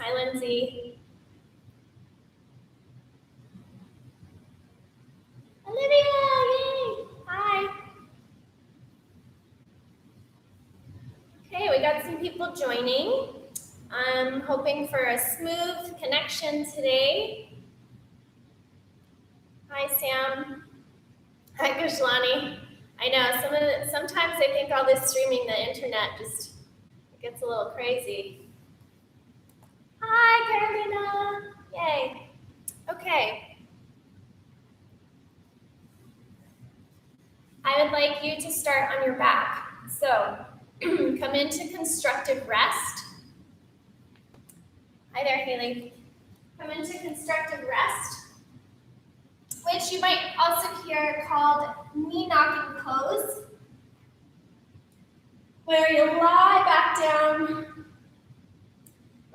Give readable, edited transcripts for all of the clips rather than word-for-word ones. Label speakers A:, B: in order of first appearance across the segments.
A: Hi, Lindsay. Olivia, yay! Hi. Okay, we got some people joining. I'm hoping for a smooth connection today. Hi, Sam. Hi, Gujlani. I know, sometimes I think all this streaming the internet just gets a little crazy. Hi, Carolina. Yay. Okay. I would like you to start on your back. So come into constructive rest. Hi there, Haley. Come into constructive rest, which you might also hear called knee knocking pose, where you lie back down.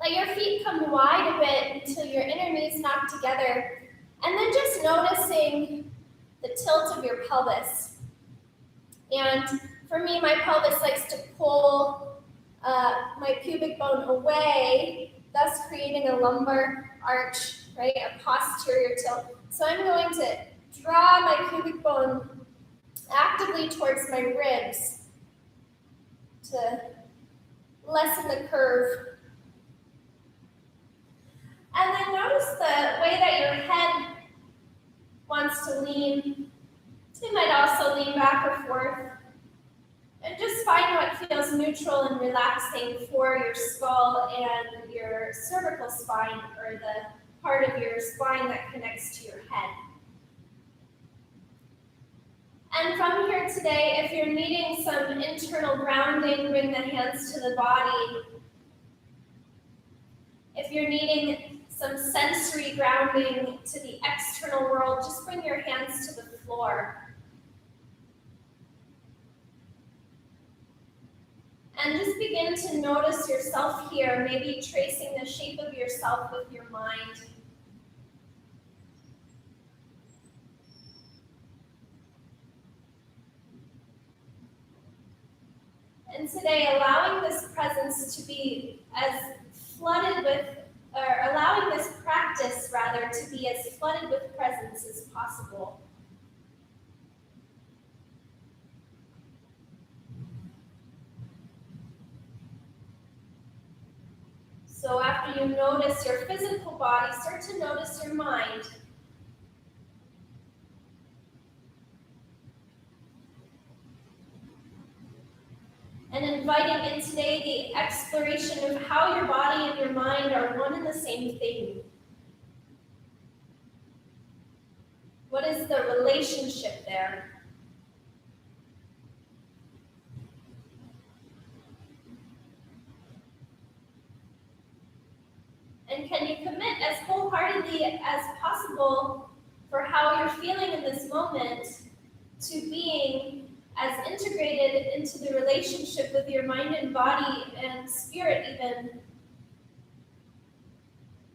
A: Let your feet come wide a bit until your inner knees knock together, and then just noticing the tilt of your pelvis. And for me, my pelvis likes to pull my pubic bone away, thus creating a lumbar arch, right, a posterior tilt. So I'm going to draw my pubic bone actively towards my ribs to lessen the curve. And then notice the way that your head wants to lean. You might also lean back or forth. And just find what feels neutral and relaxing for your skull and your cervical spine, or the part of your spine that connects to your head. And from here today, if you're needing some internal grounding, bring the hands to the body. If you're needing some sensory grounding to the external world, just bring your hands to the floor. And just begin to notice yourself here, maybe tracing the shape of yourself with your mind. And today, allowing this presence to be as flooded with, or allowing this practice, rather, to be as flooded with presence as possible. So after you notice your physical body, start to notice your mind. And inviting in today the exploration of how your body and your mind are one and the same thing. What is the relationship there? And can you commit as wholeheartedly as possible for how you're feeling in this moment to being as integrated into the relationship with your mind and body and spirit even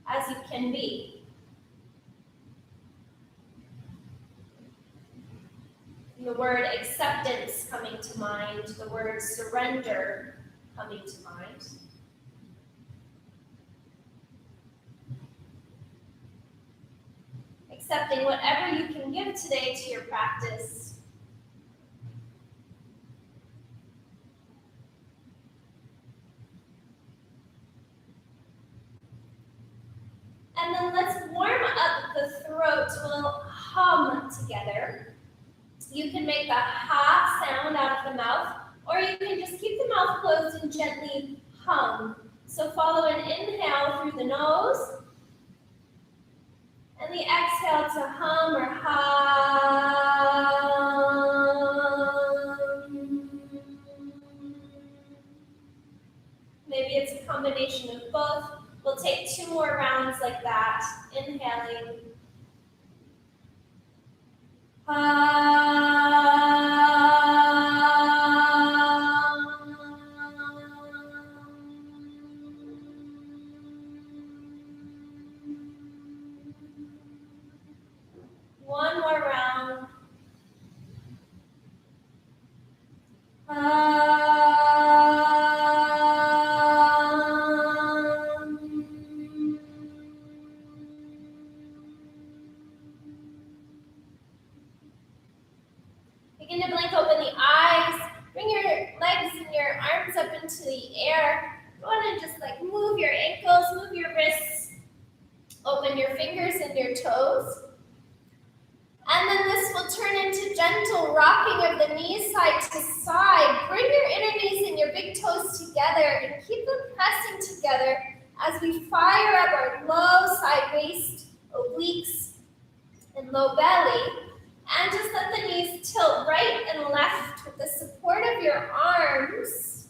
A: as you can be. The word acceptance coming to mind, the word surrender coming to mind. Accepting whatever you can give today to your practice. And then let's warm up the throat. We'll hum together. You can make the ha sound out of the mouth, or you can just keep the mouth closed and gently hum. So follow an inhale through the nose, and the exhale to hum or hum. Maybe it's a combination of both. We'll take 2 more rounds like that, inhaling. One more round. And 1 open the eyes. Bring your legs and your arms up into the air. Go on and just like move your ankles, move your wrists. Open your fingers and your toes. And then this will turn into gentle rocking of the knees side to side. Bring your inner knees and your big toes together and keep them pressing together as we fire up our low side waist, obliques, and low belly. And just let the knees tilt right and left with the support of your arms.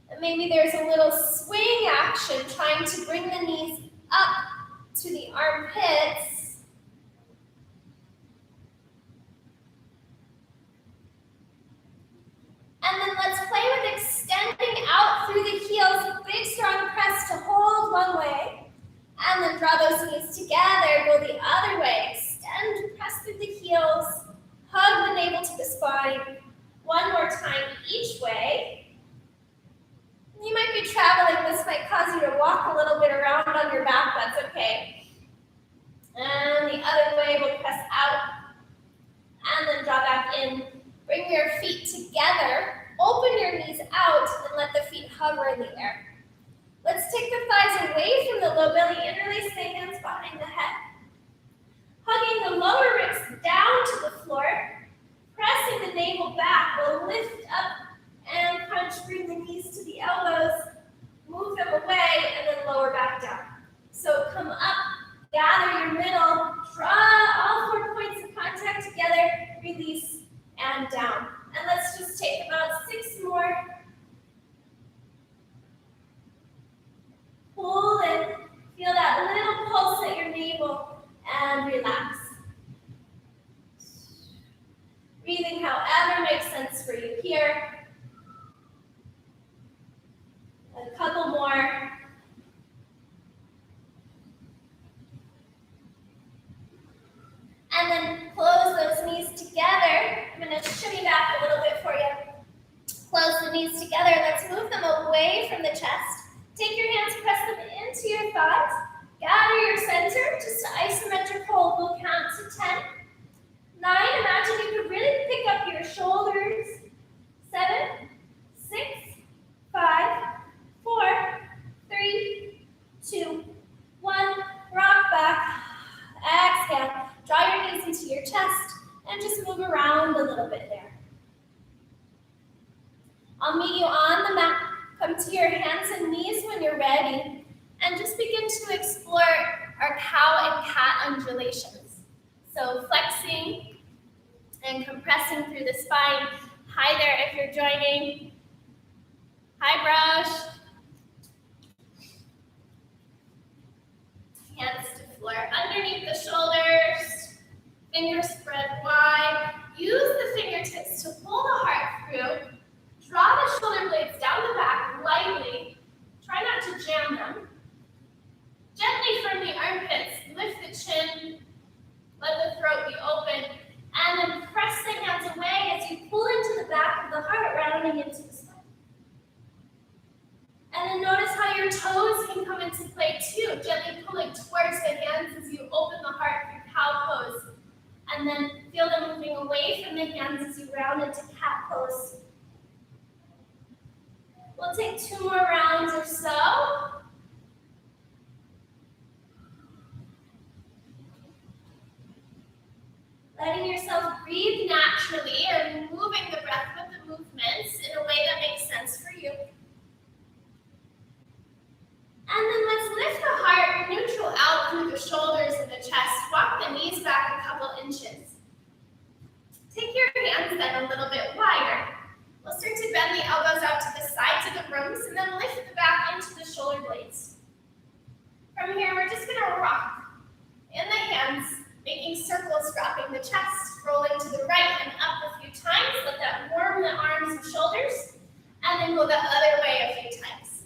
A: And maybe there's a little swing action, trying to bring the knees up to the armpits. And then let's play with extending out through the heels, big strong press to hold one way. And then draw those knees together, go the other way. Extend, press through the heels, hug the navel to the spine. One more time each way. You might be traveling, this might cause you to walk a little bit around on your back, that's okay. And the other way, we'll press out. And then draw back in. Bring your feet together, open your knees out, and let the feet hover in the air. Let's take the thighs away from the low belly, interlace the hands behind the head. Hugging the lower ribs down to the floor, pressing the navel back, we'll lift up and crunch, bring the knees to the elbows, move them away, and then lower back down. So come up, gather your middle, draw all 4 points of contact together, release, and down. And let's just take about 6 more. Pull in, feel that little pulse at your navel, and relax. Breathing however makes sense for you here. A couple more. And then close those knees together. I'm going to shimmy back a little bit for you. Close the knees together. Let's move them away from the chest. Take your hands, press them into your thighs. Gather your center, just an isometric hold. We'll count to 10. 9, imagine you could really pick up your shoulders. 7, 6, 5, 4, 3, 2, 1. Rock back. Exhale. Draw your knees into your chest and just move around a little bit there. I'll meet you on the mat. Come to your hands and knees when you're ready, and just begin to explore our cow and cat undulations. So flexing and compressing through the spine. Hi there if you're joining. Hi, brush. Hands to floor underneath the shoulders. Fingers spread wide. Use the fingertips to pull the heart through. Draw the shoulder blades down the back lightly. Try not to jam them. Gently from the armpits, lift the chin. Let the throat be open. And then press the hands away as you pull into the back of the heart, rounding into the spine. And then notice how your toes can come into play too. Gently pulling towards the hands as you open the heart through cow pose. And then feel them moving away from the hands as you round into cat pose. We'll take 2 more rounds or so. Letting yourself breathe naturally or moving the breath with the movements in a way that makes sense for you. And then let's lift the heart neutral out through the shoulders and the chest. Walk the knees back a couple inches. Take your hands then a little bit wider. We'll start to bend the elbows out to the sides of the rooms and then lift the back into the shoulder blades. From here, we're just going to rock in the hands, making circles, dropping the chest, rolling to the right and up a few times. Let that warm the arms and shoulders, and then go the other way a few times.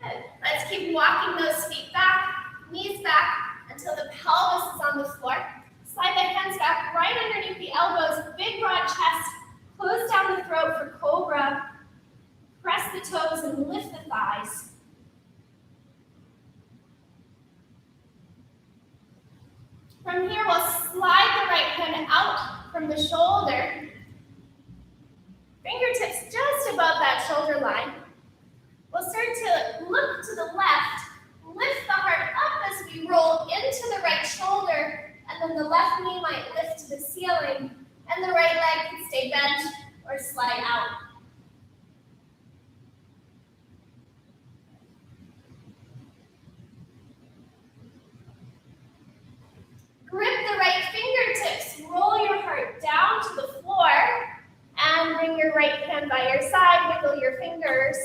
A: Good. Let's keep walking those feet back, knees back, until the pelvis is on the floor. Slide the hands back right underneath the elbows, big broad chest. Close down the throat for cobra. Press the toes and lift the thighs. From here, we'll slide the right hand out from the shoulder. Fingertips just above that shoulder line. We'll start to look to the left, lift the heart up as we roll into the right shoulder, and then the left knee might lift to the ceiling, and the right leg can stay bent or slide out. Grip the right fingertips, roll your heart down to the floor, and bring your right hand by your side, wiggle your fingers,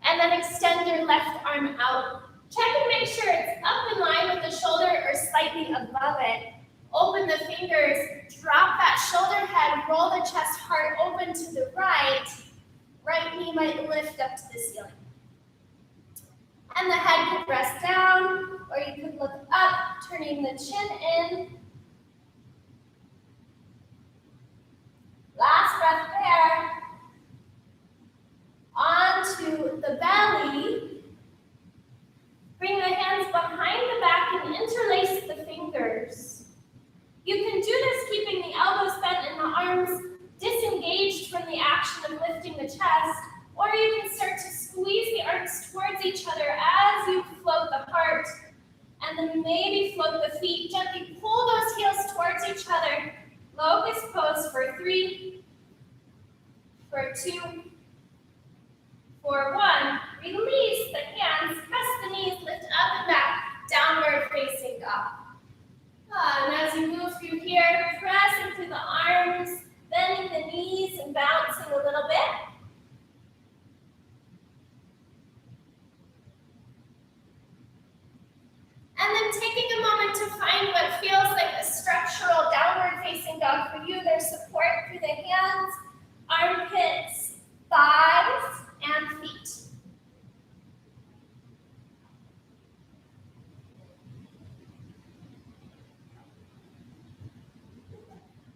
A: and then extend your left arm out. Check and make sure it's up in line with the shoulder or slightly above it. Open the fingers, drop that shoulder head, roll the chest, heart open to the right. Right knee might lift up to the ceiling. And the head could rest down, or you could look up, turning the chin in. Last breath there. Onto the belly. Bring the hands behind the back and interlace the fingers. You can do this keeping the elbows bent and the arms disengaged from the action of lifting the chest, or you can start to squeeze the arms towards each other as you float the heart, and then maybe float the feet. Gently pull those heels towards each other. Locust pose for 3, for 2, for 1. Release the hands, press the knees, lift up and back, downward facing dog. And as you move through here, pressing through the arms, bending the knees and bouncing a little bit. And then taking a moment to find what feels like a structural downward facing dog for you. There's support through the hands, armpits, thighs, and feet.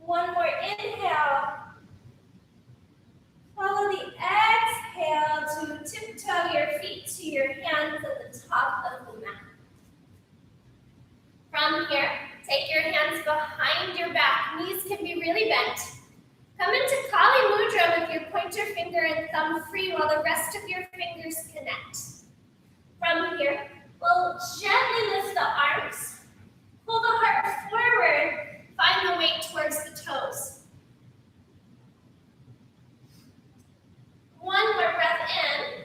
A: One more inhale. Follow the exhale to tiptoe your feet to your hands at the top of the mat. From here, take your hands behind your back. Knees can be really bent. Come into Kali Mudra with your pointer finger and thumb free while the rest of your fingers connect. From here, we'll gently lift the arms. Pull the heart forward. Find the weight towards the toes. One more breath in.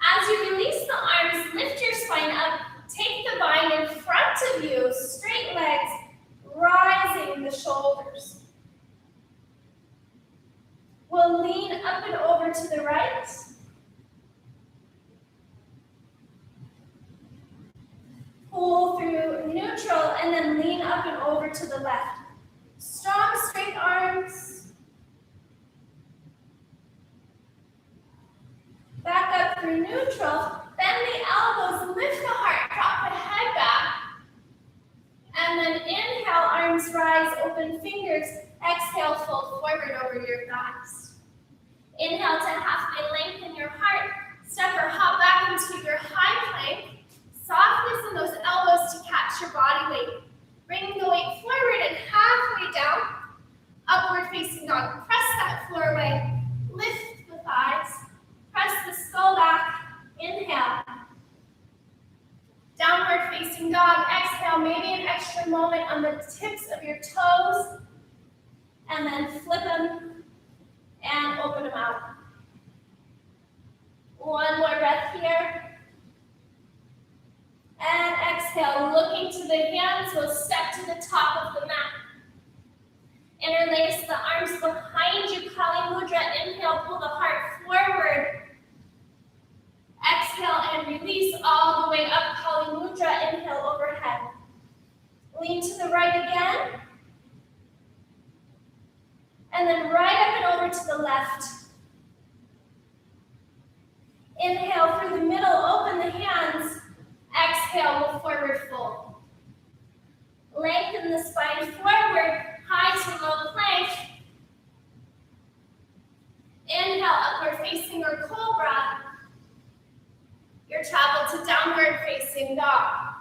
A: As you release the arms, lift your spine up. Take the vine in front of you, straight legs, rising the shoulders. We'll lean up and over to the right. Pull through neutral and then lean up and over to the left. Strong, straight arms. Back up through neutral. Bend the elbows, lift the heart, drop the head back. And then inhale, arms rise, open fingers. Exhale, fold forward over your thighs. Inhale to halfway lengthen your heart. Step or hop back into your high plank. Softness in those elbows to catch your body weight. Bring the weight forward and halfway down. Upward facing dog. Press that floor away. Lift the thighs. Press the skull back. Inhale. Downward facing dog. Exhale. Maybe an extra moment on the tips of your toes. And then flip them and open them out. One more breath here. And exhale, looking to the hands, we'll step to the top of the mat. Interlace the arms behind you, Kali Mudra. Inhale, pull the heart forward. Exhale and release all the way up, Kali Mudra. Inhale, overhead. Lean to the right again. And then right up and over to the left. Inhale through the middle, open the hands. Exhale, we'll forward fold. Lengthen the spine forward, high to low plank. Inhale, upward facing or cobra. Your travel to downward facing dog.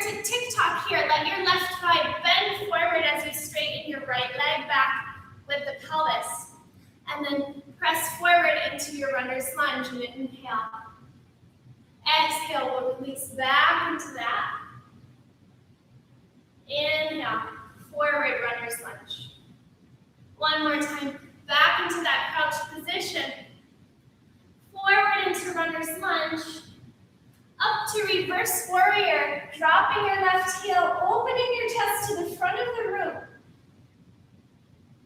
A: start to tick-tock here. Let your left thigh bend forward as you straighten your right leg back with the pelvis. And then press forward into your runner's lunge and inhale. Exhale, we'll release back into that. Inhale, forward runner's lunge. One more time, back into that crouch position. Forward into runner's lunge. Up to reverse warrior, dropping your left heel, opening your chest to the front of the room.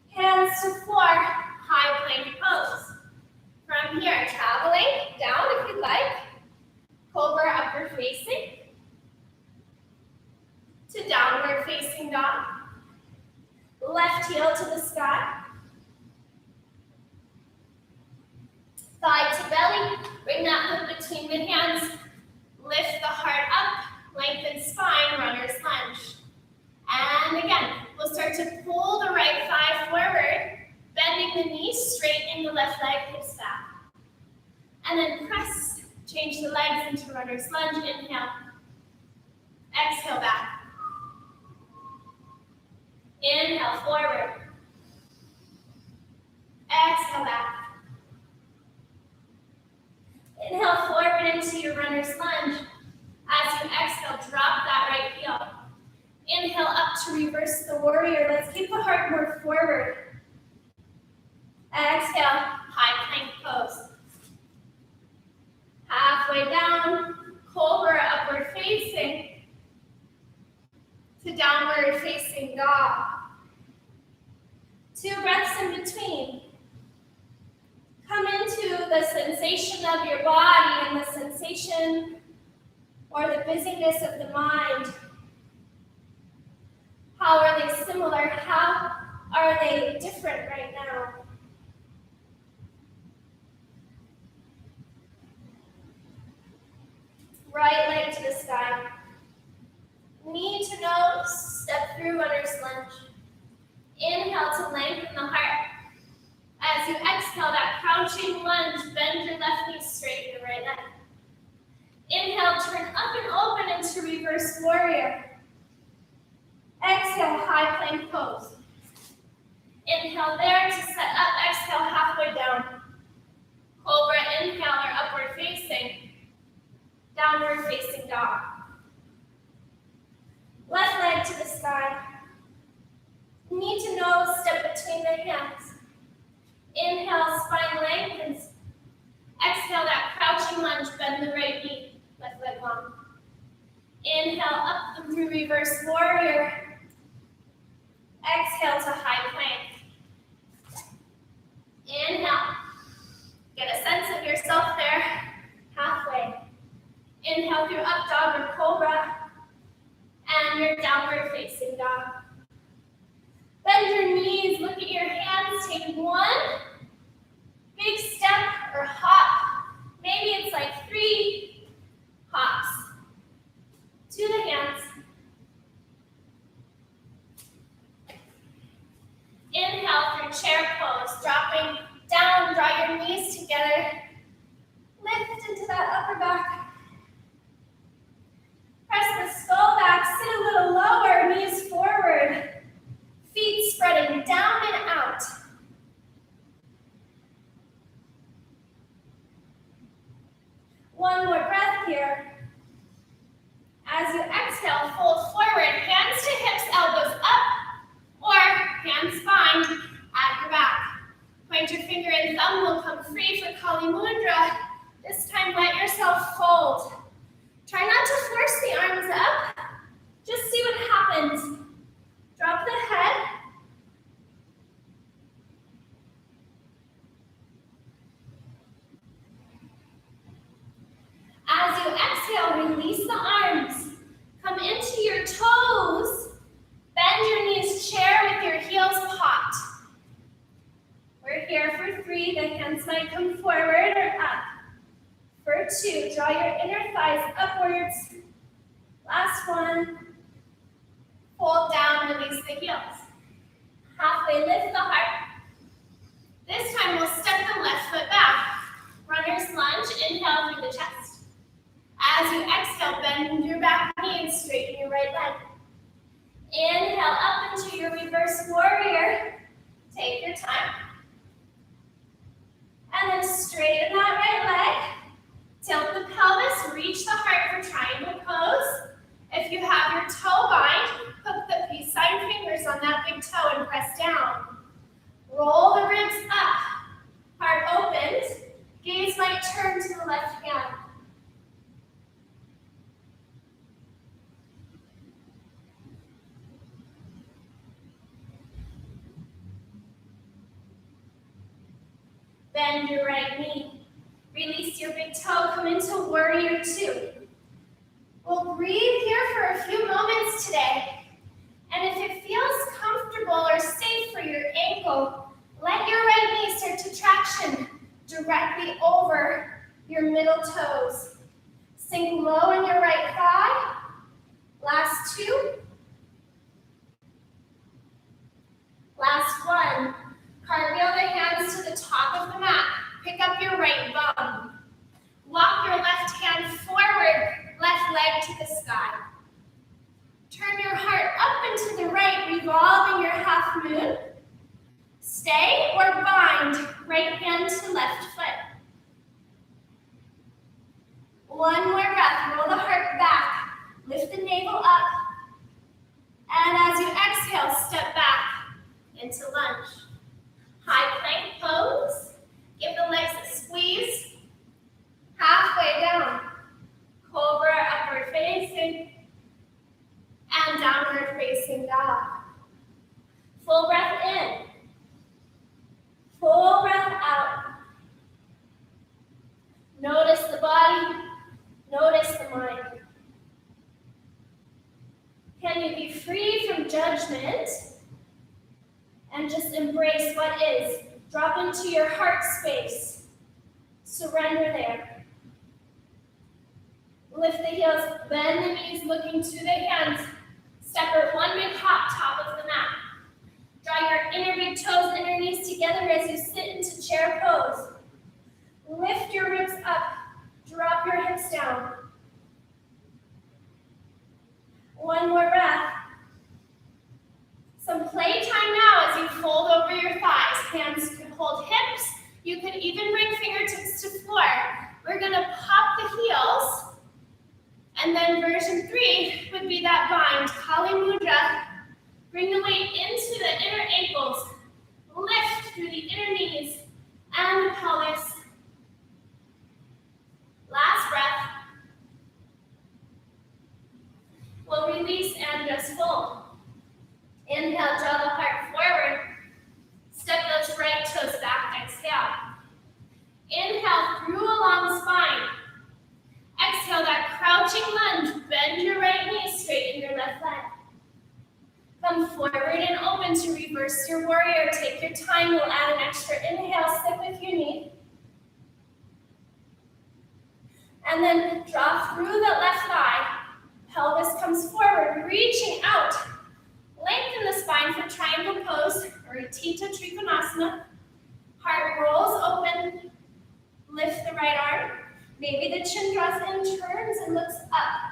A: Hands to floor, high plank pose. From here, traveling down if you like. Cobra upward facing. To downward facing dog. Left heel to the sky. Thigh to belly, bring that foot between the hands. Lift the heart up, lengthen spine, runner's lunge. And again, we'll start to pull the right thigh forward, bending the knees, straighten the left leg, hips back. And then press, change the legs into runner's lunge, inhale. Exhale back. Inhale forward. Exhale back. Inhale forward into your runner's lunge. As you exhale, drop that right heel. Inhale up to reverse the warrior. Let's keep the heart more forward. Exhale, high plank pose. Halfway down, cobra upward facing. To downward facing dog. 2 breaths in between. Come into the sensation of your body and the sensation or the busyness of the mind. How are they similar? How are they different right now? Right leg to the sky. Knee to nose, step through runner's lunge. Inhale to lengthen the heart. As you exhale that crouching lunge, bend your left knee, straighten your right leg. Inhale, turn up and open into reverse warrior. Exhale, high plank pose. Inhale there to set up, exhale halfway down. Cobra inhale or upward facing. Downward facing dog. Left leg to the sky. Knee to nose, step between the hands. Inhale, spine lengthens. Exhale, that crouching lunge, bend the right knee, left leg long. Inhale, up and through reverse warrior. Exhale to high plank. Inhale. Get a sense of yourself there, halfway. Inhale through up dog or cobra. And your downward facing dog. Bend your knees, look at your hands, take one big step or hop. Maybe it's like 3 hops. To the hands. Inhale through chair pose, dropping down, draw your knees together. Lift into that upper back. Press the skull back, sit a little lower, knees forward. Feet spreading down and out. One more breath here. As you exhale, fold forward, hands to hips, elbows up, or hands bind at your back. Pointer finger and thumb will come free for Kali Mudra. This time, let yourself fold. Try not to force the arms up. Just see what happens. Drop the head. As you exhale, release the arms. Come into your toes. Bend your knees, chair with your heels popped. We're here for 3. The hands might come forward or up. For 2, draw your inner thighs upwards. Last one. Fold down, release the heels. Halfway, lift the heart. This time we'll step the left foot back. Runner's lunge, inhale through the chest. As you exhale, bend your back knee and straighten your right If you have your toe bind, hook the peace sign fingers on that big toe and press down. Roll the ribs up, heart opens, gaze might turn to the left hand. Bend your right knee. Release your big toe, come into warrior two. We'll breathe here for a few moments today. And if it feels comfortable or safe for your ankle, let your right knee start to traction directly over your middle toes. Sink low in your right thigh. Last two. Last one. Cartwheel the hands to the top of the mat. Pick up your right bum. Walk your left hand forward, left leg to the sky. Turn your heart up and to the right, revolving your half moon. Stay or bind, right hand to left foot. One more breath, roll the heart back, lift the navel up, and as you exhale, step back into lunge. High plank pose, give the legs a squeeze, halfway down, cobra upward facing, and downward facing dog. Full breath in, full breath out. Notice the body, notice the mind. Can you be free from judgment and just embrace what is? Drop into your heart space. Surrender there. Lift the heels, bend the knees, looking to the hands. Stepper one big hop, top of the mat. Draw your inner big toes, inner knees together as you sit into chair pose. Lift your ribs up, drop your hips down. One more breath. Some playtime now as you fold over your thighs. Hands can hold hips. You could even bring fingertips to floor. We're gonna pop the heels. And then version 3 would be that bind, Kali Mudra. Bring the weight into the inner ankles. Lift through the inner knees and the pelvis. Last breath. We'll release and just fold. Inhale, draw the heart forward. Step those right toes back, exhale. Inhale through a long spine. Exhale that crouching lunge. Bend your right knee, straighten your left leg. Come forward and open to reverse your warrior. Take your time, we'll add an extra inhale, stick with your knee. And then draw through the left thigh. Pelvis comes forward, reaching out. Lengthen the spine for triangle pose, or Utthita Trikonasana. Heart rolls open. Lift the right arm. Maybe the chin draws in, turns, and looks up.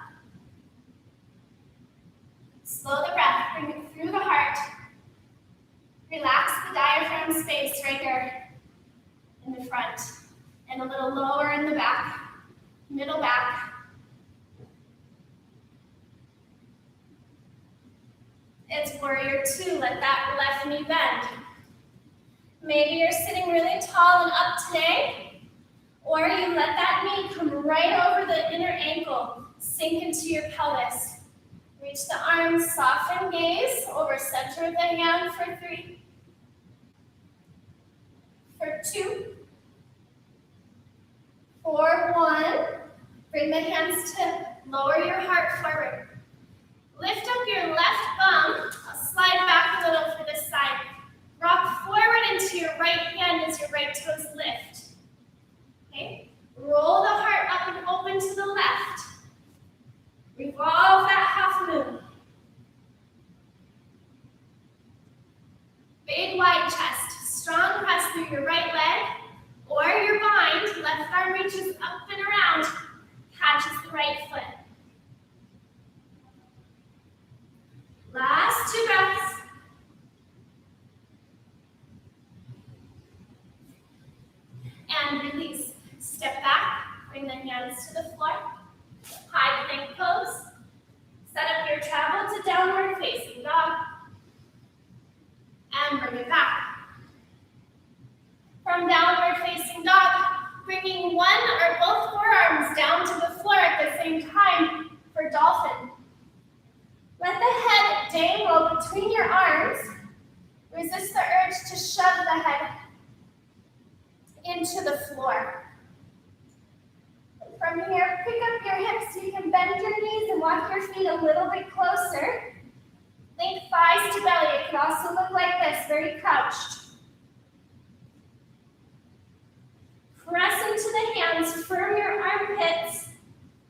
A: Slow the breath, bring it through the heart. Relax the diaphragm space right here in the front, and a little lower in the back, middle back. It's warrior 2, let that left knee bend. Maybe you're sitting really tall and up today, or you let that knee come right over the inner ankle, sink into your pelvis. Reach the arms, soften gaze over center of the hand for 3, for 2, for 1. Bring the hands to lower your heart forward. Lift up your left bum. I'll slide back a little for this side. Rock forward into your right hand as your right toes lift. Okay? Roll the heart up and open to the left. Revolve that half moon. Big wide chest. Strong press through your right leg or your bind. Left arm reaches up and around. Catches the right foot. travel to downward facing dog. And bring it back. From downward facing dog, bringing one or both forearms down to the floor at the same time for dolphin. Let the head dangle between your arms. Resist the urge to shove the head into the floor. From here, pick up your hips. You can bend your knees and walk your feet a little bit closer. Link thighs to belly. It can also look like this, very crouched. Press into the hands, firm your armpits.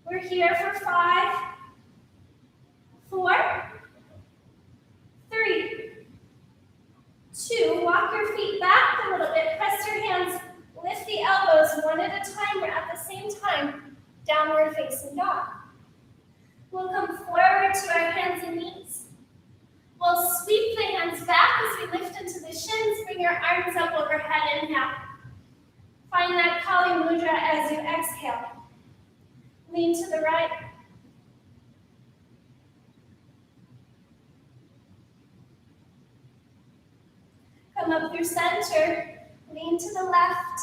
A: We're here for 5, 4, 3, 2. Walk your feet back a little bit. Press your hands, lift the elbows one at a time or at the same time. Downward facing dog. We'll come forward to our hands and knees. We'll sweep the hands back as we lift into the shins. Bring your arms up overhead. Inhale. Find that Kali Mudra as you exhale. Lean to the right. Come up through center. Lean to the left.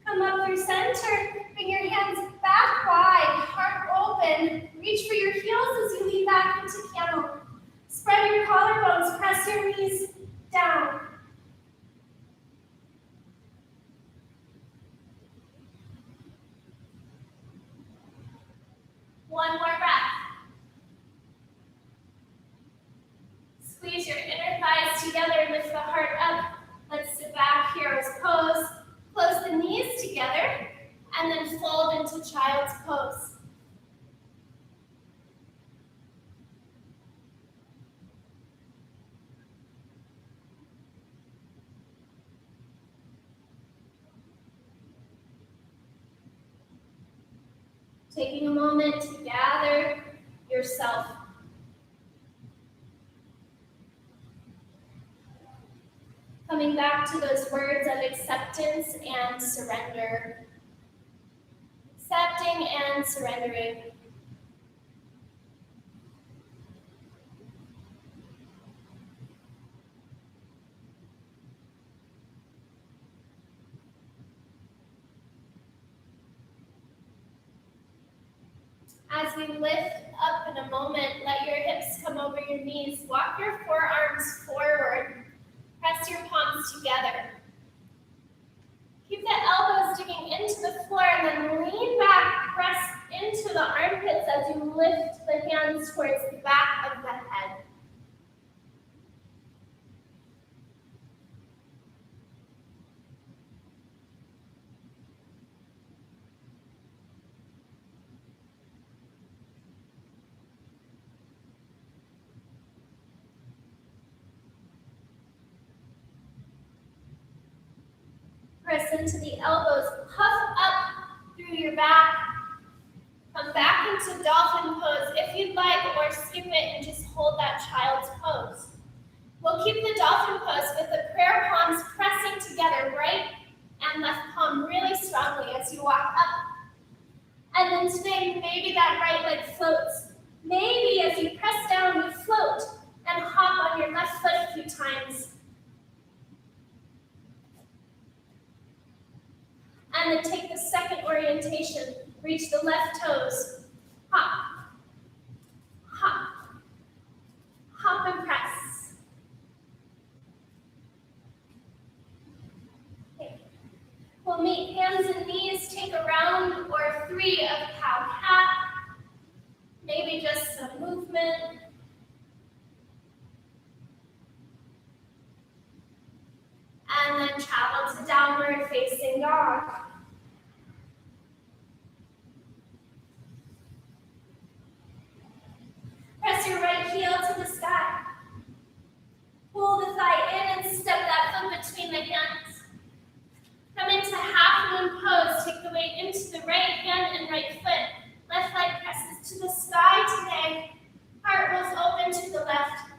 A: Come up through center. Bring your hands back wide, heart open. Reach for your heels as you lean back into camel. Spread your collarbones, press your knees down. One more breath. Squeeze your inner thighs together, lift the heart up. Let's sit back, hero's pose. Close the knees together, and then fold into child's pose. Taking a moment to gather yourself. Coming back to those words of acceptance and surrender. Accepting and surrendering. As we lift up in a moment, let your hips come over your knees. Walk your forearms forward. Press your palms together. Keep the elbows digging into the floor and then lean back. Press into the armpits as you lift the hands towards the back of the head. Press into the elbows, puff up through your back. Come back into dolphin pose if you'd like, or skip it and just hold that child's pose. We'll keep the dolphin pose with the prayer palms pressing together, right and left palm really strongly as you walk up. And then today, maybe that right leg floats. Maybe as you press down, you float and hop on your left foot a few times. And then take the second orientation. Reach the left toes. Hop. Hop. Hop and press. Okay. We'll meet hands and knees. Take a round or 3 of cow-cat. Maybe just some movement. And then travel to downward facing dog. Press your right heel to the sky. Pull the thigh in and step that foot between the hands. Come into half moon pose. Take the weight into the right hand and right foot. Left leg presses to the sky today. Heart rolls open to the left.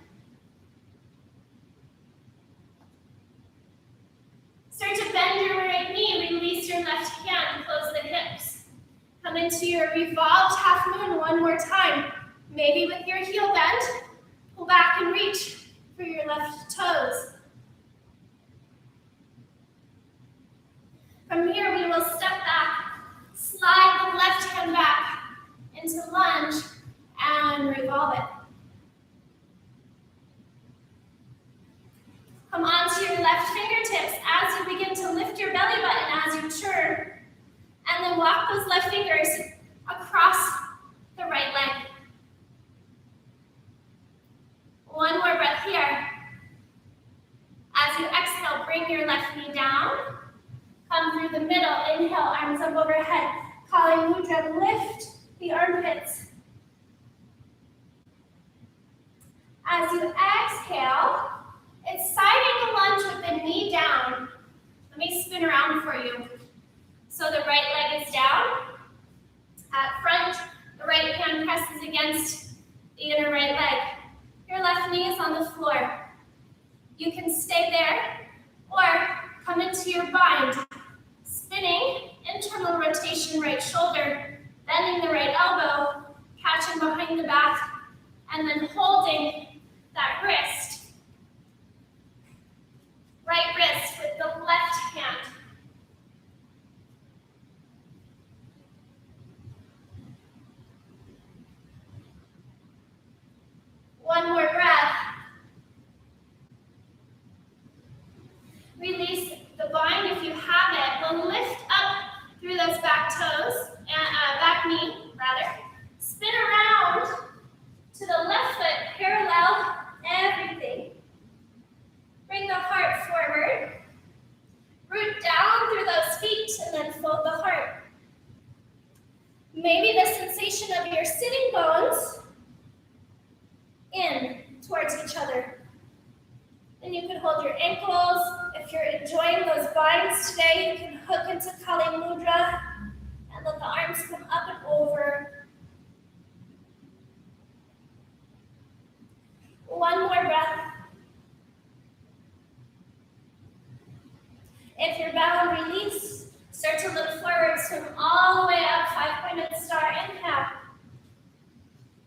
A: Start to bend your right knee. Release your left Come into your revolved half moon one more time. Maybe with your heel bent, pull back and reach for your left toes. From here, we will step back, slide the left hand back into lunge, and revolve it. Come onto your left fingertips as you begin to lift your belly button as you turn, and then walk those left fingers across the right leg. One more breath here. As you exhale, bring your left knee down. Come through the middle. Inhale, arms up overhead. Kali Mudra, lift the armpits. As you exhale, it's side angle lunge with the knee down. Let me spin around for you. So the right leg is down. At front, the right hand presses against the inner right leg. Your left knee is on the floor. You can stay there or come into your bind. Spinning, internal rotation, right shoulder, bending the right elbow, catching behind the back, and then holding that wrist. Right wrist with the left hand. One more breath. Release the bind if you have it. We'll lift up through those back toes, back knee rather. Spin around to the left foot, parallel everything. Bring the heart forward. Root down through those feet and then fold the heart. Maybe the sensation of your sitting bones in towards each other. Then you can hold your ankles. If you're enjoying those binds today, you can hook into Kali Mudra and let the arms come up and over. One more breath. If you're bound, release. Start to look forward, swim all the way up, 5-pointed star. Inhale.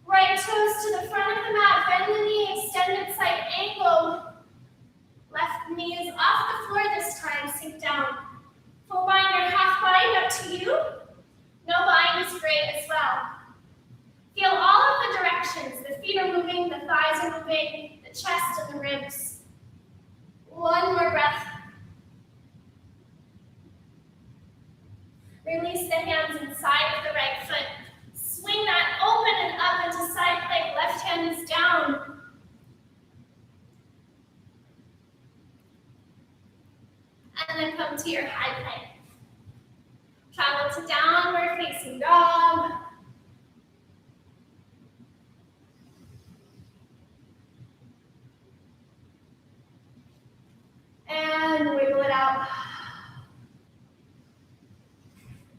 A: Right toes to the front of the mat, bend the knee, extended side angle. Left knee is off the floor this time, sink down. Full bind or half bind, up to you. No bind is great as well. Feel all of the directions. The feet are moving, the thighs are moving, the chest and the ribs. One more breath. Release the hands inside of the right foot. Swing that open and up into side plank. Left hand is down. And then come to your high plank. Travel to downward facing dog. And wiggle it out.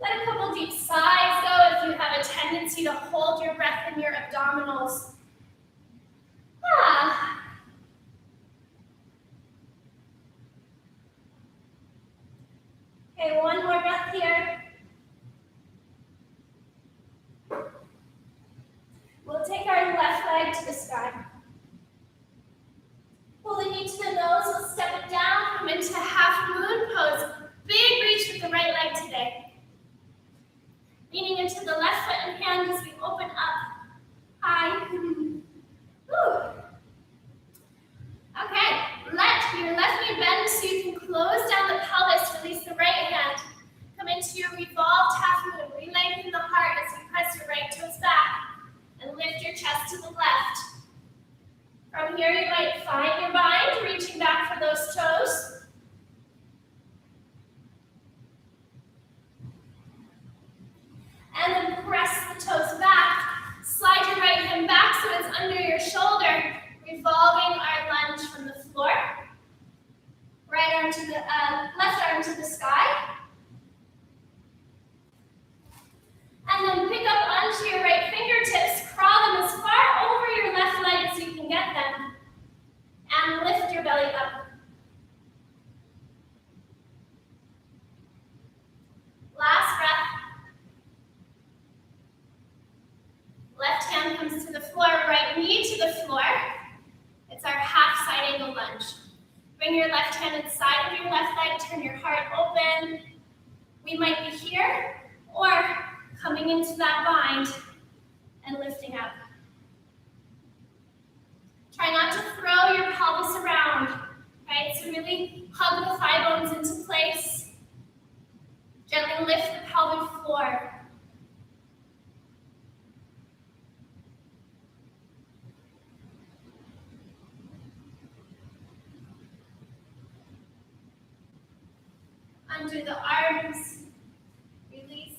A: Let a couple deep sighs go if you have a tendency to hold your breath in your abdominals. Okay, one more breath here. We'll take our left leg to the sky. Pull the knee to the nose, we'll step it down, come into half moon pose. Big reach with the right leg today. Leaning into the left foot and hand as we open up. High. Ooh. Okay, let your left knee bend so you can close down the pelvis, release the right hand. Come into your revolved half moon. Re-lengthen the heart as you press your right toes back and lift your chest to the left. From here, you might find your bind, reaching back for those toes. And then press the toes back. Slide your right hand back so it's under your shoulder, revolving our lunge from the floor. Right arm to the left arm to the sky. And then pick up onto your right fingertips, crawl them as far over your left leg as you can get them, and lift your belly up. Last breath. here, or coming into that bind and lifting up. Try not to throw your pelvis around, right? So really hug the thigh bones into place. Gently lift the pelvic floor. Under the arms, release.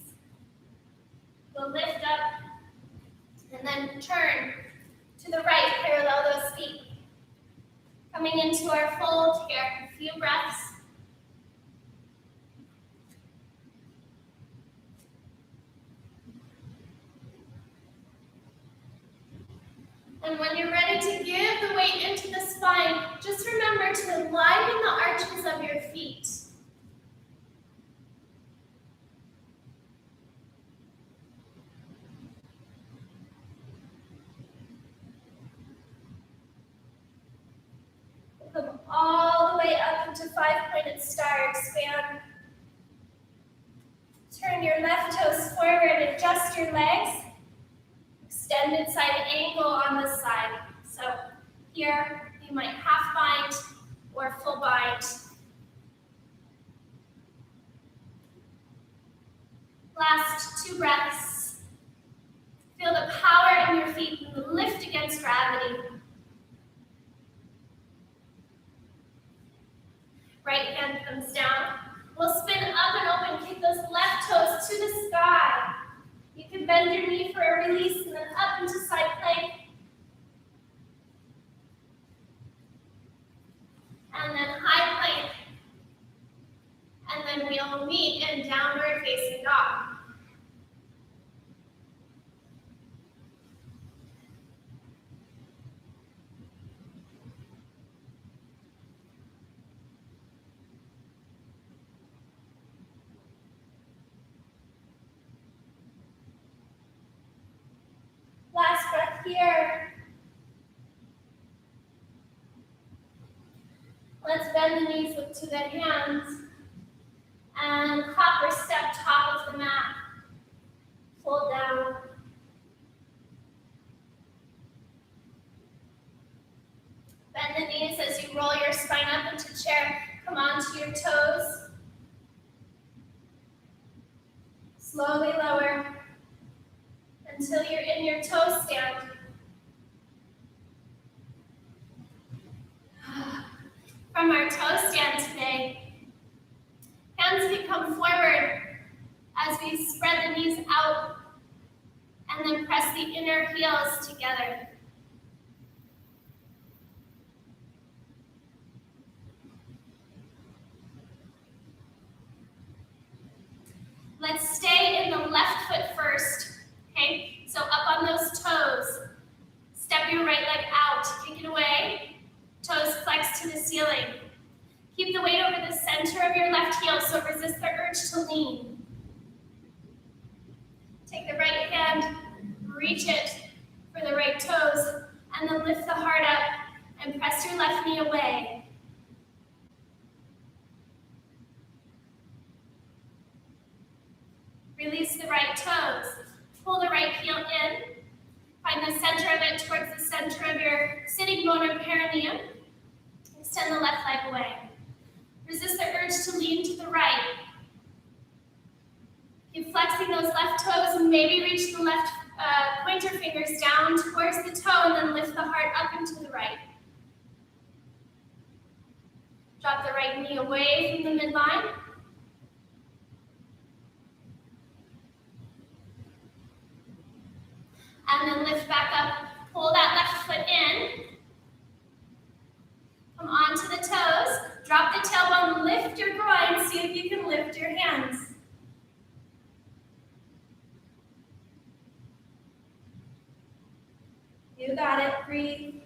A: We'll lift up and then turn to the right, parallel those feet. Coming into our fold here, a few breaths. And when you're ready to give the weight into the spine, just remember to align the arches of your feet. Come all the way up into five-pointed star, expand. Turn your left toes forward, adjust your legs. Extended side angle on this side. So here you might half bind or full bind. Last two breaths. Feel the power in your feet lift against gravity. Right hand comes down. We'll spin up and open, kick those left toes to the sky. You can bend your knee for a release and then up into side plank. And then high plank. And then we'll meet in downward facing dog. Last breath here. Let's bend the knees up to the hands and hop or step top of the mat. Fold down. Bend the knees as you roll your spine up into chair. Come onto your toes. Slowly lower until you're in your toe stand. From our toe stand today, hands can come forward as we spread the knees out and then press the inner heels together. Let's stay in the left foot first, okay? So up on those toes, step your right leg out, kick it away, toes flex to the ceiling. Keep the weight over the center of your left heel, so resist the urge to lean. Take the right hand, reach it for the right toes, and then lift the heart up and press your left knee away. Release the right toes. Pull the right heel in. Find the center of it towards the center of your sitting bone or perineum. Extend the left leg away. Resist the urge to lean to the right. Keep flexing those left toes and maybe reach the left pointer fingers down towards the toe and then lift the heart up into the right. Drop the right knee away from the midline. And then lift back up, pull that left foot in. Come onto the toes, drop the tailbone, lift your groin, see if you can lift your hands. You got it, breathe.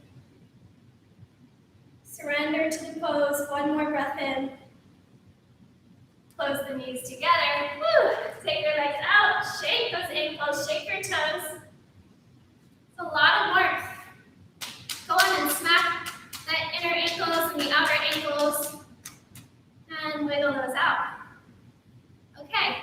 A: Surrender to the pose, one more breath in. Close the knees together. Woo! Take your legs out, shake those ankles, shake your toes. It's a lot of warmth. Go on and smack the inner ankles and the outer ankles and wiggle those out. Okay,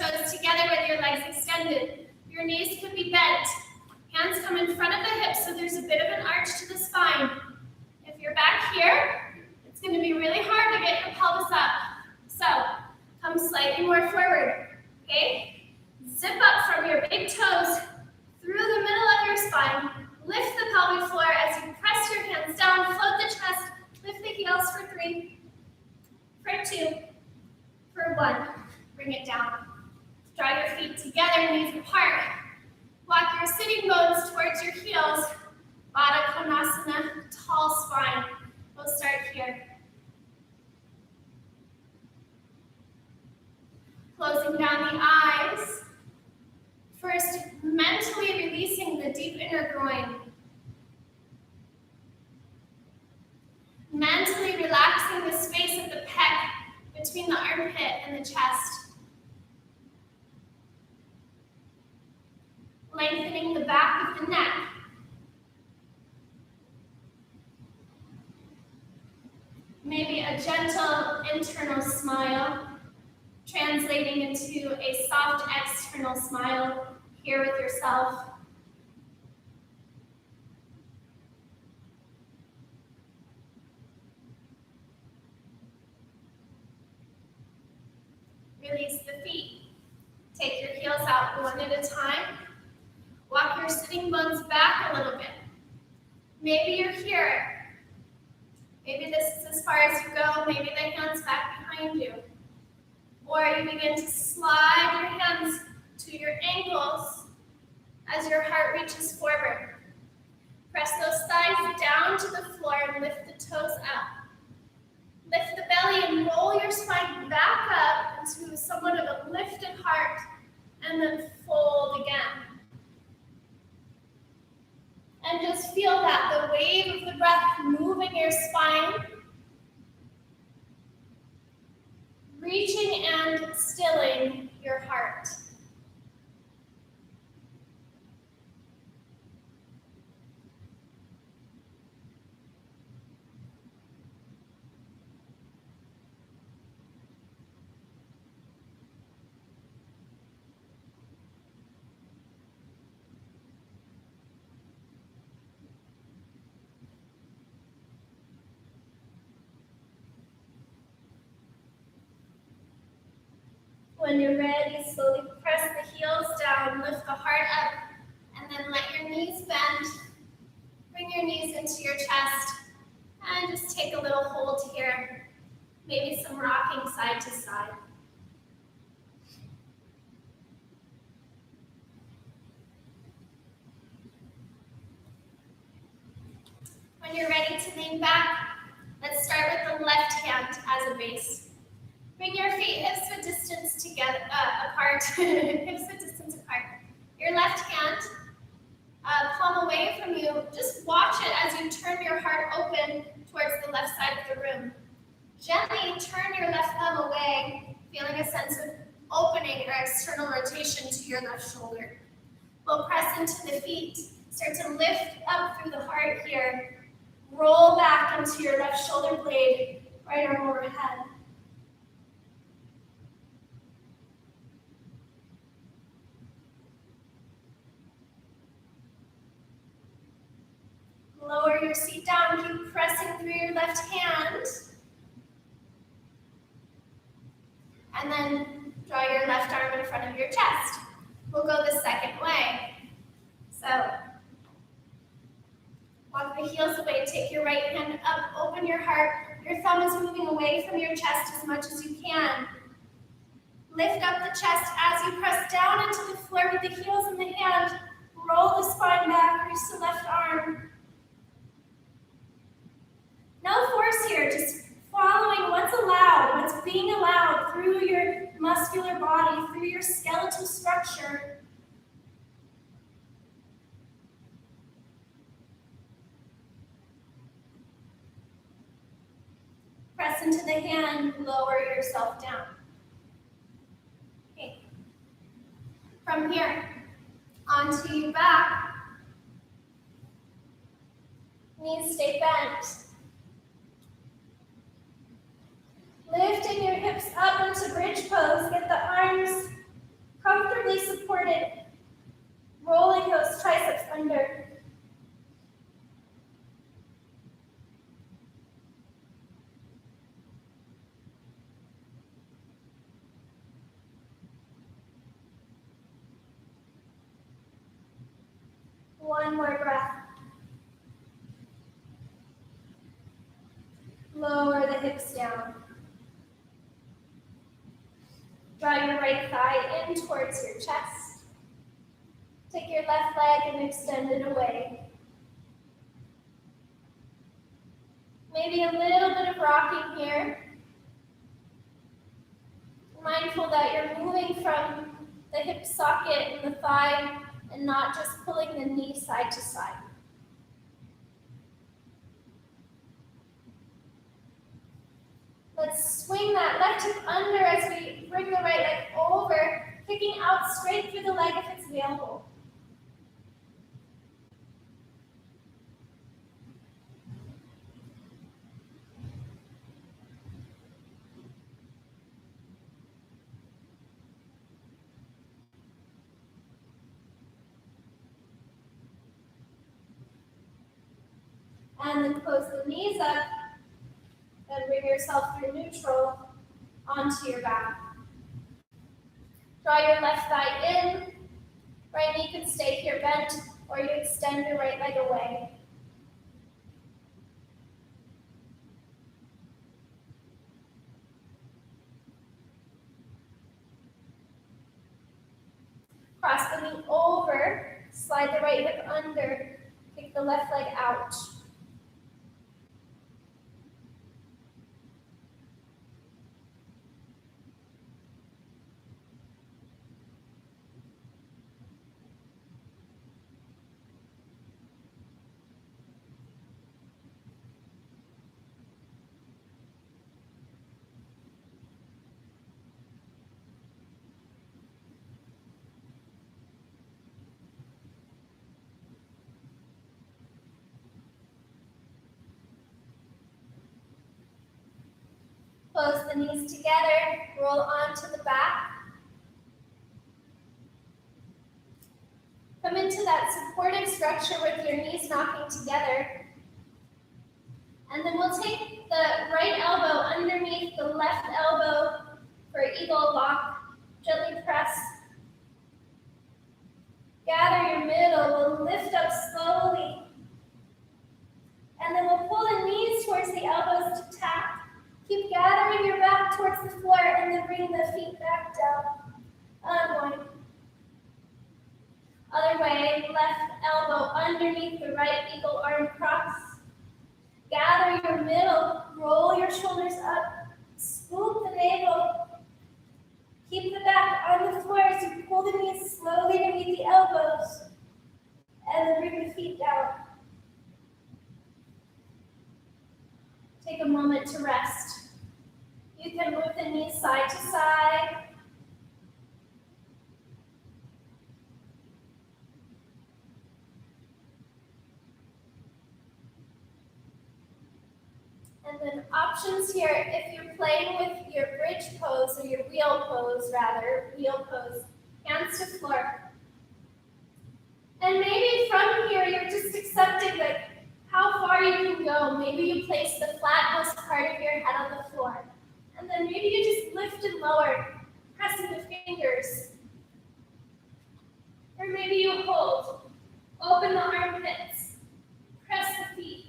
A: toes together with your legs extended. Your knees can be bent. Hands come in front of the hips, so there's a bit of an arch to the spine. If you're back here, it's going to be really hard to get your pelvis up. So come slightly more forward, okay? Zip up from your big toes through the middle of your spine. Lift the pelvic floor as you press your hands down, float the chest, lift the heels for 3, for 2, for 1. Bring it down. Draw your feet together, knees apart. Walk your sitting bones towards your heels. Baddha Konasana, tall spine. We'll start here. Closing down the eyes. First, mentally releasing the deep inner groin. Mentally relaxing the space of the pec between the armpit and the chest. Lengthening the back of the neck. Maybe a gentle internal smile, translating into a soft external smile here with yourself. Release the feet. Take your heels out one at a time. Walk your sitting bones back a little bit. Maybe you're here. Maybe this is as far as you go. Maybe the hands back behind you. Or you begin to slide your hands to your ankles as your heart reaches forward. Press those thighs down to the floor and lift the toes up. Lift the belly and roll your spine back up into somewhat of a lifted heart, and then fold again. And just feel that, the wave of the breath moving your spine, reaching and stilling your heart. When you're ready, slowly press the heels down, lift the heart up, and then let your knees bend. Bring your knees into your chest, and just take a little hold here. Maybe some rocking side to side. When you're ready to lean back, let's start with the left hand as a base. Bring your feet hips width distance together, apart, hips width distance apart. Your left hand, palm away from you. Just watch it as you turn your heart open towards the left side of the room. Gently turn your left thumb away, feeling a sense of opening or external rotation to your left shoulder. We'll press into the feet. Start to lift up through the heart here. Roll back into your left shoulder blade, right arm overhead. Lower your seat down, keep pressing through your left hand. And then draw your left arm in front of your chest. We'll go the second way. So, walk the heels away, take your right hand up, open your heart. Your thumb is moving away from your chest as much as you can. Lift up the chest as you press down into the floor with the heels in the hand. Roll the spine back, reach the left arm. No force here, just following what's allowed, what's being allowed through your muscular body, through your skeletal structure. Press into the hand, lower yourself down. Okay. From here, onto your back. Knees stay bent. Lifting your hips up into bridge pose, get the arms One more breath. Lower the hips down. Draw your right thigh in towards your chest. Take your left leg and extend it away. Maybe a little bit of rocking here. Mindful that you're moving from the hip socket and the thigh and not just pulling the knee side to side. Let's swing that left hip under as we bring the right leg over, kicking out straight through the leg if it's available. And then close the knees up, and bring yourself through neutral onto your back. Draw your left thigh in, right knee can stay here bent, or you extend your right leg away. Cross the knee over, slide the right hip under, kick the left leg out. Close the knees together, roll onto the back. Come into that supportive structure with your knees knocking together. And then we'll take the right elbow underneath the left elbow for eagle lock. Gently press. Gather your middle, we'll lift up slowly. And then we'll pull the knees towards the elbows to tap. Keep gathering your back towards the floor and then bring the feet back down. One. Other way, left elbow underneath the right eagle arm cross. Gather your middle, roll your shoulders up, scoop the navel. Keep the back on the floor as you pull the knees slowly to meet the elbows. And then bring the feet down. Take a moment to rest. You can move the knees side to side. And then options here, if you're playing with your bridge pose, or your wheel pose rather, hands to floor. And maybe from here, you're just accepting like how far you can go. Maybe you place the flatmost part of your head on the floor. And then maybe you just lift and lower, pressing the fingers. Or maybe you hold, open the armpits, press the feet.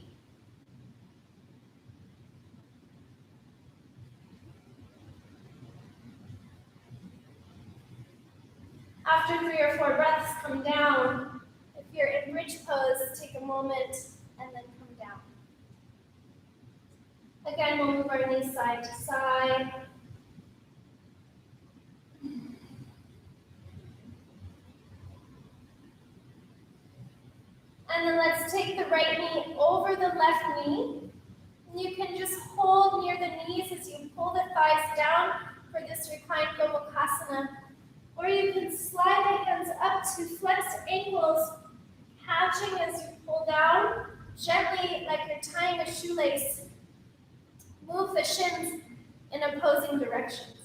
A: After 3 or 4 breaths, come down. If you're in bridge pose, take a moment and then come down. Again, we'll move our knees side to side. And then let's take the right knee over the left knee. You can just hold near the knees as you pull the thighs down for this reclined Gomukhasana. Or you can slide the hands up to flexed ankles, catching as you pull down, gently like you're tying a shoelace. Move the shins in opposing directions.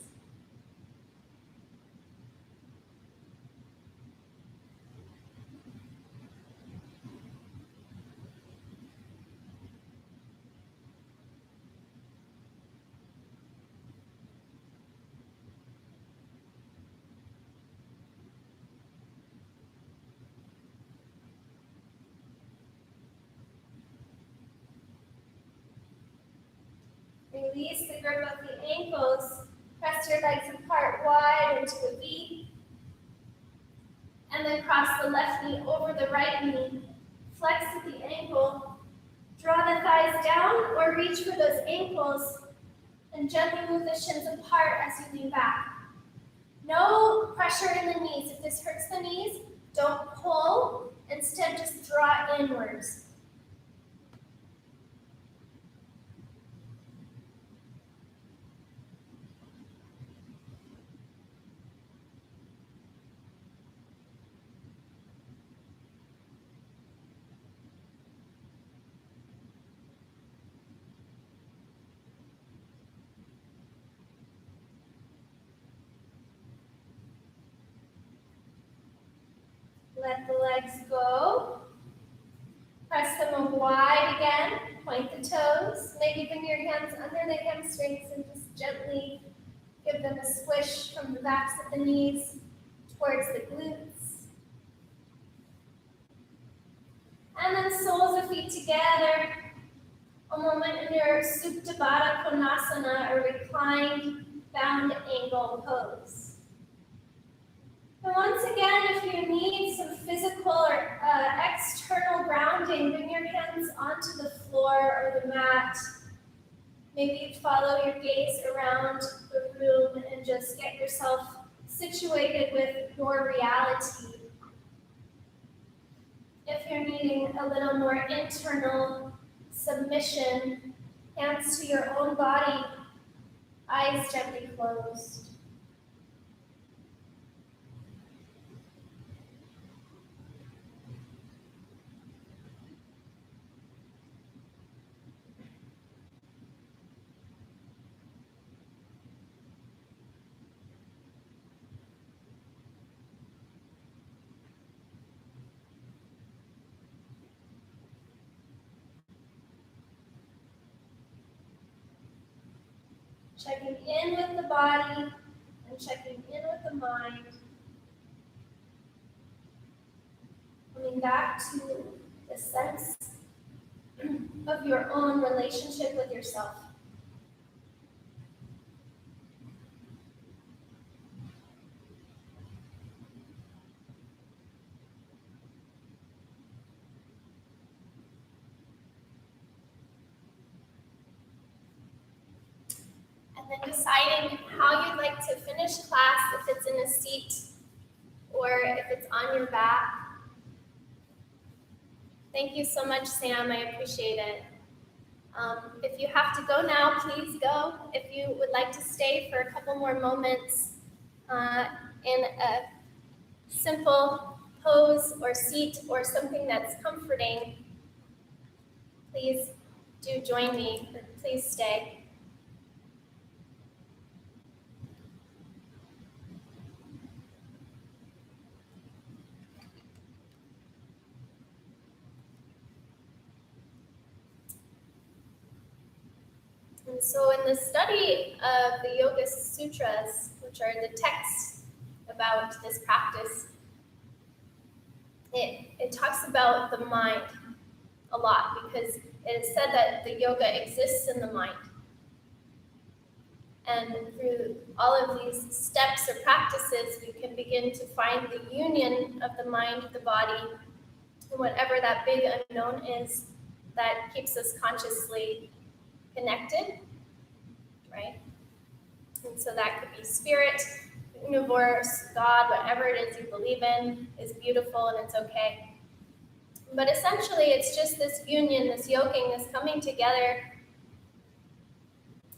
A: Release the grip of the ankles. Press your legs apart wide into a V. And then cross the left knee over the right knee. Flex at the ankle. Draw the thighs down or reach for those ankles. And gently move the shins apart as you lean back. No pressure in the knees. If this hurts the knees, don't pull. Instead, just draw inwards. Let the legs go. Press them up wide again. Point the toes. Maybe bring your hands under the hamstrings and just gently give them a squish from the backs of the knees towards the glutes. And then soles of feet together. A moment in your Supta Baddha Konasana, or reclined bound angle pose. And once again, if you need some physical or external grounding, bring your hands onto the floor or the mat. Maybe follow your gaze around the room and just get yourself situated with your reality. If you're needing a little more internal submission, hands to your own body, eyes gently closed. Checking in with the body and checking in with the mind. Coming back to the sense of your own relationship with yourself. And then deciding how you'd like to finish class, if it's in a seat or if it's on your back. Thank you so much, Sam. I appreciate it. If you have to go now, please go. If you would like to stay for a couple more moments in a simple pose or seat or something that's comforting, please do join me. Please stay. And so in the study of the Yoga Sutras, which are the texts about this practice, it talks about the mind a lot, because it is said that the yoga exists in the mind. And through all of these steps or practices, we can begin to find the union of the mind, the body, and whatever that big unknown is that keeps us consciously connected, right? And so that could be spirit, universe, God, whatever it is you believe in is beautiful and it's okay. But essentially, it's just this union, this yoking, this coming together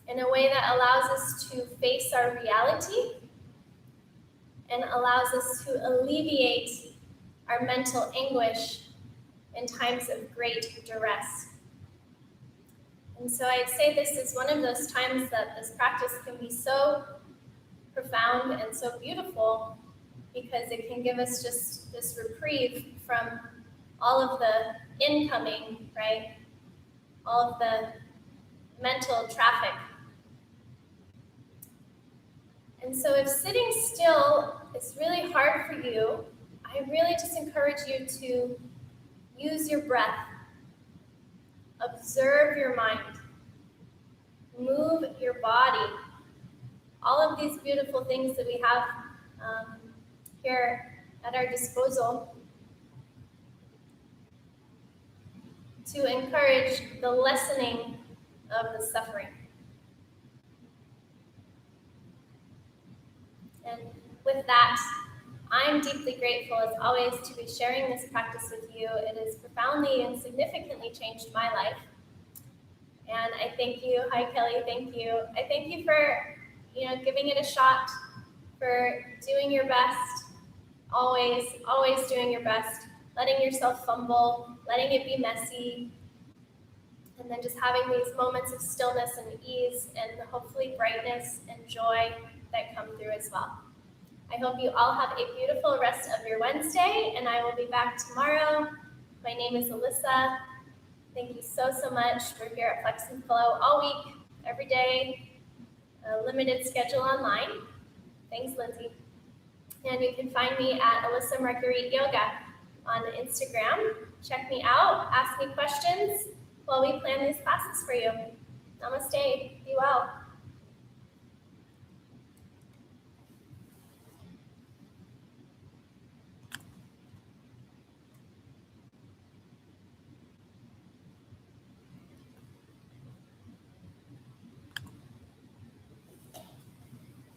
A: in a way that allows us to face our reality and allows us to alleviate our mental anguish in times of great duress. And so I'd say this is one of those times that this practice can be so profound and so beautiful, because it can give us just this reprieve from all of the incoming, right? All of the mental traffic. And so if sitting still is really hard for you, I really just encourage you to use your breath. Observe your mind. move your body. All of these beautiful things that we have here at our disposal to encourage the lessening of the suffering. And with that, I'm deeply grateful as always to be sharing this practice with you. It has profoundly and significantly changed my life. And I thank you. Hi, Kelly. Thank you. I thank you for, giving it a shot, for doing your best, always doing your best, letting yourself fumble, letting it be messy, and then just having these moments of stillness and ease and hopefully brightness and joy that come through as well. I hope you all have a beautiful rest of your Wednesday, and I will be back tomorrow. My name is Alissa. Thank you so much. We're here at Flex and Flow all week, every day, a limited schedule online. Thanks, Lindsay. And you can find me at Alissa Marguerite Yoga on Instagram. Check me out, ask me questions while we plan these classes for you. Namaste. Be well.